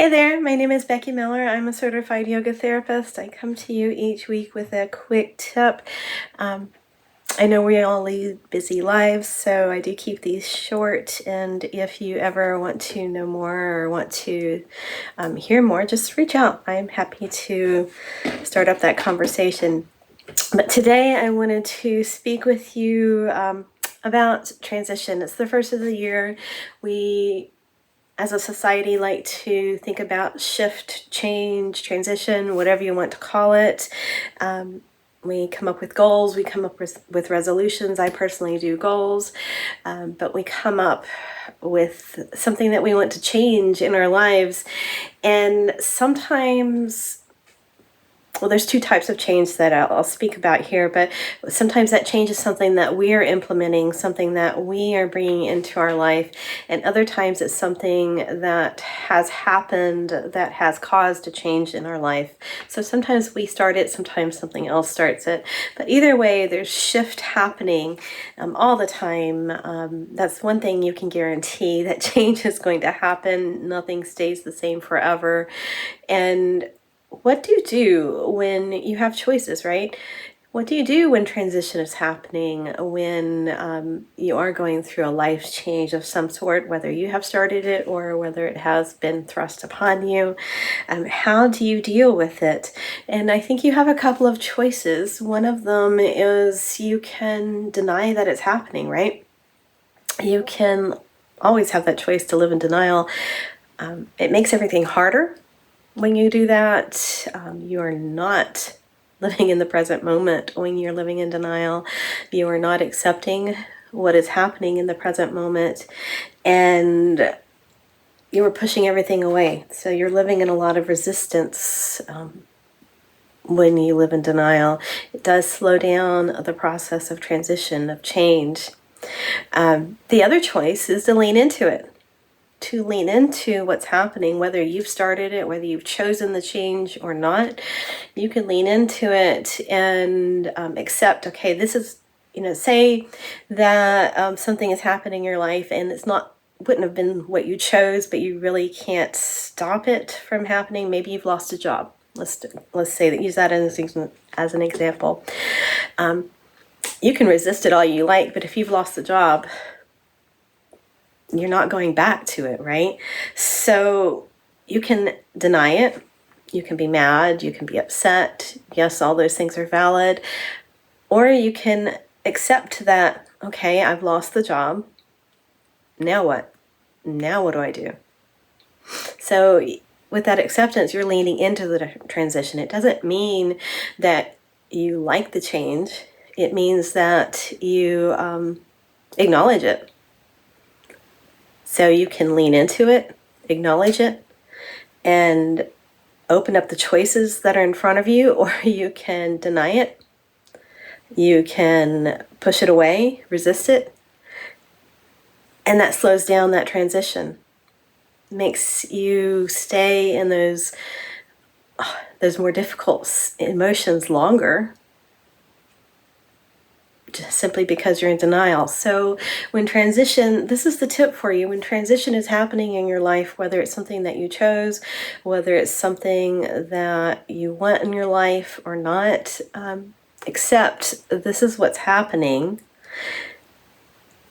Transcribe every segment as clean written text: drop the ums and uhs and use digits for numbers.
Hey there, my name is Becky Miller. I'm a certified yoga therapist. I come to you each week with a quick tip. I know we all lead busy lives, so I do keep these short. And if you ever want to know more or want to hear more, just reach out. I'm happy to start up that conversation. But today I wanted to speak with you about transition. It's the first of the year. We as a society like to think about shift, change, transition, whatever you want to call it. We come up with goals, we come up with resolutions. I personally do goals, but we come up with something that we want to change in our lives. And sometimes, well, there's two types of change that I'll speak about here, but sometimes that change is something that we are implementing, something that we are bringing into our life, and other times it's something that has happened that has caused a change in our life. So sometimes we start it, sometimes something else starts it, but either way, there's shift happening all the time. That's one thing you can guarantee, that change is going to happen. Nothing stays the same forever. And what do you do when you have choices, right? What do you do when transition is happening, when you are going through a life change of some sort, whether you have started it or whether it has been thrust upon you? How do you deal with it? And I think you have a couple of choices. One of them is you can deny that it's happening, right? You can always have that choice to live in denial. It makes everything harder. When you do that, you are not living in the present moment. When you're living in denial, you are not accepting what is happening in the present moment, and you are pushing everything away. So you're living in a lot of resistance when you live in denial. It does slow down the process of transition, of change. The other choice is to lean into it. To lean into what's happening, whether you've started it, whether you've chosen the change or not. You can lean into it and accept, okay, this is, say that something is happening in your life and wouldn't have been what you chose, but you really can't stop it from happening. Maybe you've lost a job. Let's say that, use that as an example. You can resist it all you like, but if you've lost the job, you're not going back to it, right? So you can deny it. You can be mad. You can be upset. Yes, all those things are valid. Or you can accept that, okay, I've lost the job. Now what? Now what do I do? So with that acceptance, you're leaning into the transition. It doesn't mean that you like the change. It means that you acknowledge it. So you can lean into it, acknowledge it, and open up the choices that are in front of you, or you can deny it. You can push it away, resist it, and that slows down that transition. It makes you stay in those more difficult emotions longer, just simply because you're in denial. So when transition, this is the tip for you, when transition is happening in your life, whether it's something that you chose, whether it's something that you want in your life or not, accept this is what's happening.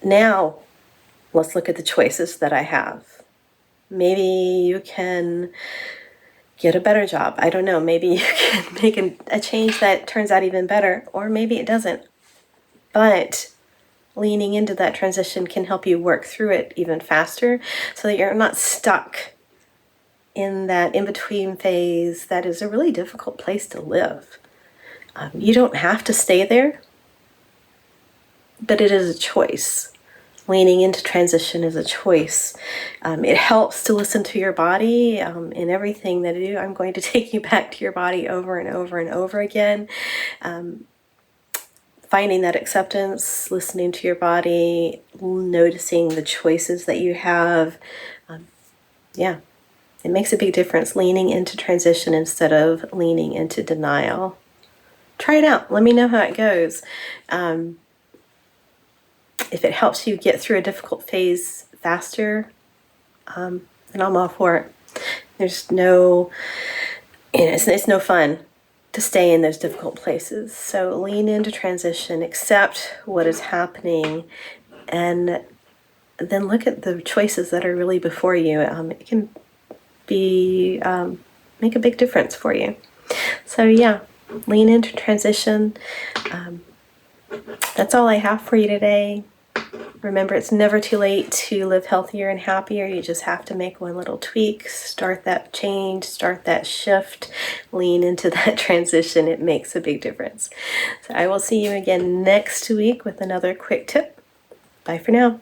Now, let's look at the choices that I have. Maybe you can get a better job. I don't know. Maybe you can make a change that turns out even better, or maybe it doesn't. But leaning into that transition can help you work through it even faster so that you're not stuck in that in-between phase that is a really difficult place to live. You don't have to stay there, but it is a choice. Leaning into transition is a choice. It helps to listen to your body in everything that I do. I'm going to take you back to your body over and over and over again. Finding that acceptance, listening to your body, noticing the choices that you have. It makes a big difference leaning into transition instead of leaning into denial. Try it out. Let me know how it goes. If it helps you get through a difficult phase faster, then I'm all for it. There's no, it's no fun to stay in those difficult places. So lean into transition, accept what is happening, and then look at the choices that are really before you. It can be make a big difference for you. So yeah, lean into transition. That's all I have for you today. Remember, it's never too late to live healthier and happier. You just have to make one little tweak, start that change, start that shift, lean into that transition. It makes a big difference. So I will see you again next week with another quick tip. Bye for now.